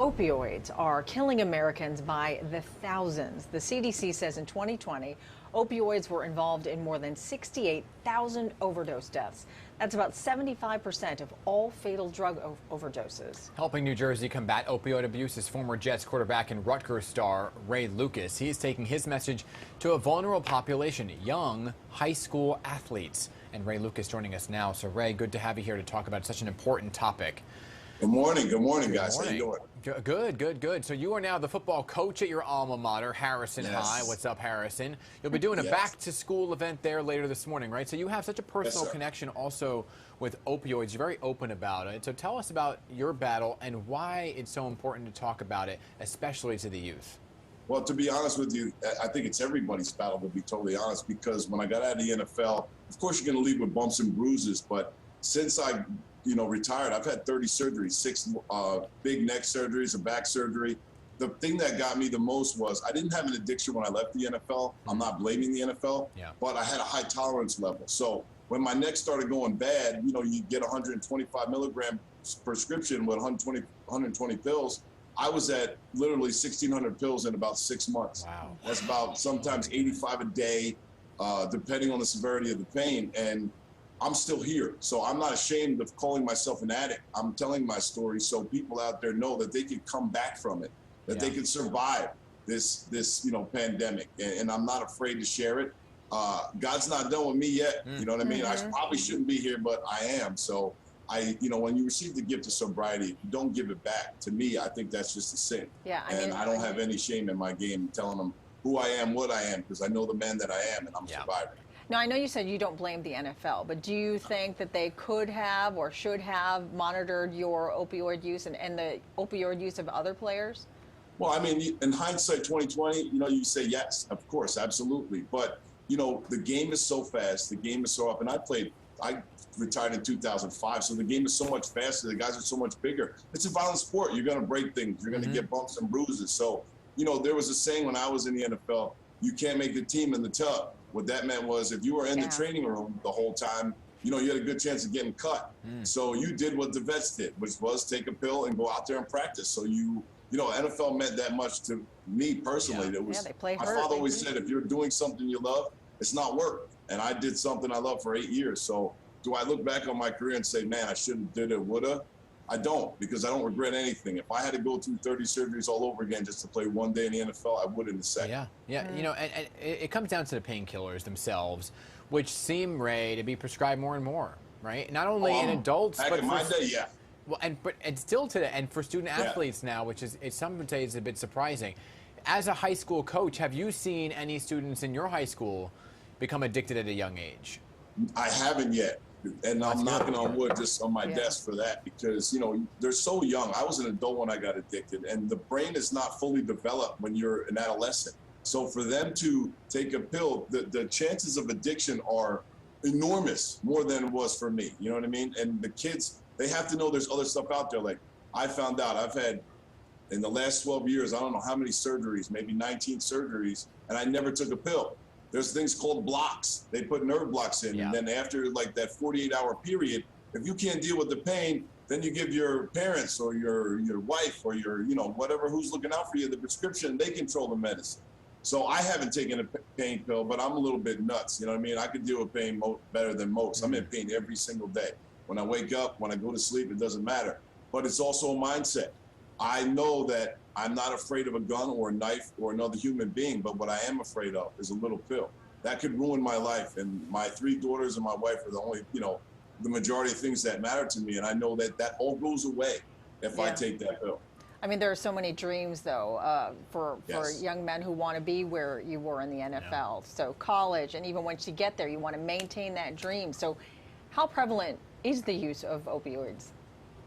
Opioids are killing Americans by the thousands. The CDC says in 2020, opioids were involved in more than 68,000 overdose deaths. That's about 75% of all fatal drug overdoses. Helping New Jersey combat opioid abuse is former Jets quarterback and Rutgers star Ray Lucas. He's taking his message to a vulnerable population, young high school athletes. And Ray Lucas joining us now. So Ray, good to have you here to talk about such an important topic. Good morning. Good morning, guys. How you doing? Good. So you are now the football coach at your alma mater, Harrison High. What's up, Harrison? You'll be doing a back-to-school event there later this morning, right? So you have such a personal connection also with opioids. You're very open about it. So tell us about your battle and why it's so important to talk about it, especially to the youth. Well, to be honest with you, I think it's everybody's battle, to be totally honest, because when I got out of the NFL, of course you're going to leave with bumps and bruises, but since I retired, I've had 30 surgeries, 6 big neck surgeries, a back surgery. The thing that got me the most was I didn't have an addiction when I left the NFL. I'm not blaming the NFL, but I had a high tolerance level. So when my neck started going bad, you get 125 milligram prescription with 120 pills. I was at literally 1,600 pills in about 6 months. Wow. That's about sometimes 85 a day, depending on the severity of the pain. And I'm still here. So I'm not ashamed of calling myself an addict. I'm telling my story so people out there know that they can come back from it, that they can survive this pandemic. And I'm not afraid to share it. God's not done with me yet. You know what I mean? I probably shouldn't be here, but I am. So when you receive the gift of sobriety, if you don't give it back, to me, I think that's just a sin. Yeah, I don't have any shame in my game telling them who I am, what I am, because I know the man that I am and I'm surviving. Now, I know you said you don't blame the NFL, but do you think that they could have or should have monitored your opioid use and the opioid use of other players? Well, I mean, in hindsight, 2020, you say yes, of course, absolutely. But, the game is so fast, the game is so up. And I retired in 2005, so the game is so much faster. The guys are so much bigger. It's a violent sport. You're going to break things. You're going to get bumps and bruises. So, there was a saying when I was in the NFL, you can't make the team in the tub. What that meant was if you were in the training room the whole time, you had a good chance of getting cut. So you did what the vets did, which was take a pill and go out there and practice. So NFL meant that much to me personally. It was, my father always said, if you're doing something you love, it's not work. And I did something I love for 8 years. So do I look back on my career and say, man, I should have did it, woulda? I don't, because I don't regret anything. If I had to go through 30 surgeries all over again just to play one day in the NFL, I would in a second. Yeah. And it comes down to the painkillers themselves, which seem, Ray, to be prescribed more and more, right? Not only in adults, back but in my day, Well, and still today, and for student athletes now, which is some would say is a bit surprising. As a high school coach, have you seen any students in your high school become addicted at a young age? I haven't yet. And I'm knocking on wood just on my desk for that because, they're so young. I was an adult when I got addicted, and the brain is not fully developed when you're an adolescent. So for them to take a pill, the chances of addiction are enormous, more than it was for me. You know what I mean? And the kids, they have to know there's other stuff out there. Like I found out I've had, in the last 12 years, I don't know how many surgeries, maybe 19 surgeries, and I never took a pill. There's things called blocks. They put nerve blocks in. And then after like that 48-hour period, if you can't deal with the pain, then you give your parents or your wife or your, whatever who's looking out for you, the prescription, they control the medicine. So I haven't taken a pain pill, but I'm a little bit nuts. You know what I mean? I can deal with pain better than most. I'm in pain every single day. When I wake up, when I go to sleep, it doesn't matter. But it's also a mindset. I know that I'm not afraid of a gun or a knife or another human being, but what I am afraid of is a little pill. That could ruin my life. And my 3 daughters and my wife are the only, the majority of things that matter to me. And I know that all goes away if I take that pill. I mean, there are so many dreams, though, for young men who want to be where you were in the NFL. So college, and even once you get there, you want to maintain that dream. So how prevalent is the use of opioids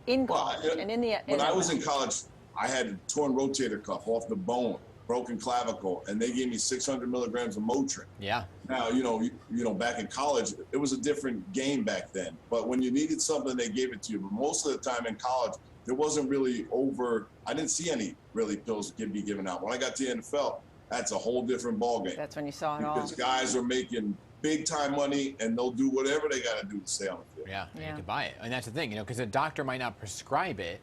in college and in the NFL? When I was in college, I had a torn rotator cuff off the bone, broken clavicle, and they gave me 600 milligrams of Motrin. Yeah. Now, back in college, it was a different game back then. But when you needed something, they gave it to you. But most of the time in college, there wasn't really I didn't see any really pills be given out. When I got to the NFL, that's a whole different ballgame. That's when you saw it all. Because guys are making big time money and they'll do whatever they got to do to stay on the field. Yeah, you can buy it. And that's the thing, because a doctor might not prescribe it,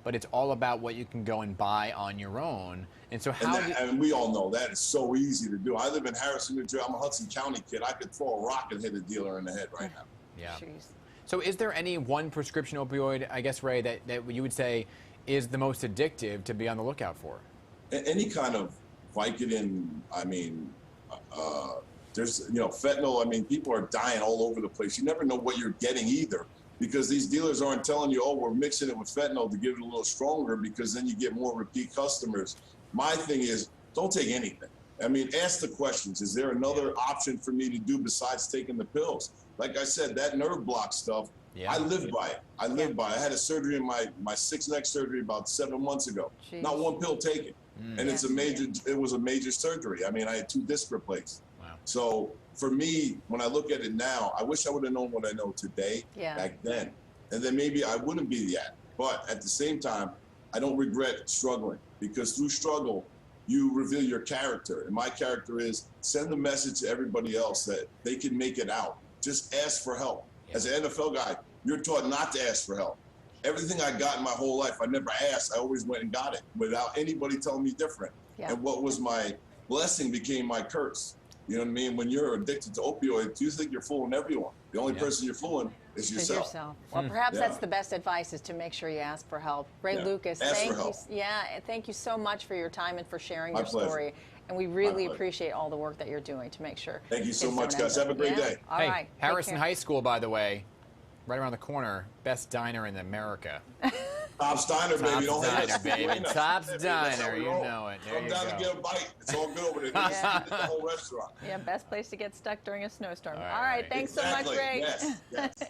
but it's all about what you can go and buy on your own. And so how and we all know that is so easy to do. I live in Harrison, New Jersey. I'm a Hudson County kid. I could throw a rock and hit a dealer in the head right now. Yeah. Jeez. So is there any one prescription opioid, I guess, Ray, that you would say is the most addictive to be on the lookout for? Any kind of Vicodin, I mean, there's, fentanyl. I mean, people are dying all over the place. You never know what you're getting either, because these dealers aren't telling you, oh, we're mixing it with fentanyl to give it a little stronger, because then you get more repeat customers. My thing is, don't take anything. I mean, ask the questions. Is there another option for me to do besides taking the pills? Like I said, that nerve block stuff, I live by it. I live by it. I had a surgery in my 6th neck surgery about 7 months ago. Jeez. Not one pill taken. And it was a major surgery. I mean, I had 2 discs replaced. Wow. So for me, when I look at it now, I wish I would have known what I know today back then. And then maybe I wouldn't be the addict. But at the same time, I don't regret struggling, because through struggle, you reveal your character. And my character is send a message to everybody else that they can make it out. Just ask for help. As an NFL guy, you're taught not to ask for help. Everything I got in my whole life, I never asked. I always went and got it without anybody telling me different. And what was my blessing became my curse. You know what I mean? When you're addicted to opioids, you think you're fooling everyone. The only person you're fooling is yourself. Well, perhaps that's the best advice, is to make sure you ask for help. Ray Lucas, thank you. Thank you so much for your time and for sharing your story. And we really appreciate all the work that you're doing to make sure. Thank you so much, guys. Have a great day. All right. Harrison High School, by the way, right around the corner, best diner in America. Top's Diner, baby. Don't hate us. Baby. Top's Diner, you know it. There Come down to get a bite. It's all good over there. Just the whole restaurant. Yeah, best place to get stuck during a snowstorm. All right. Thanks so much, Ray. Yes.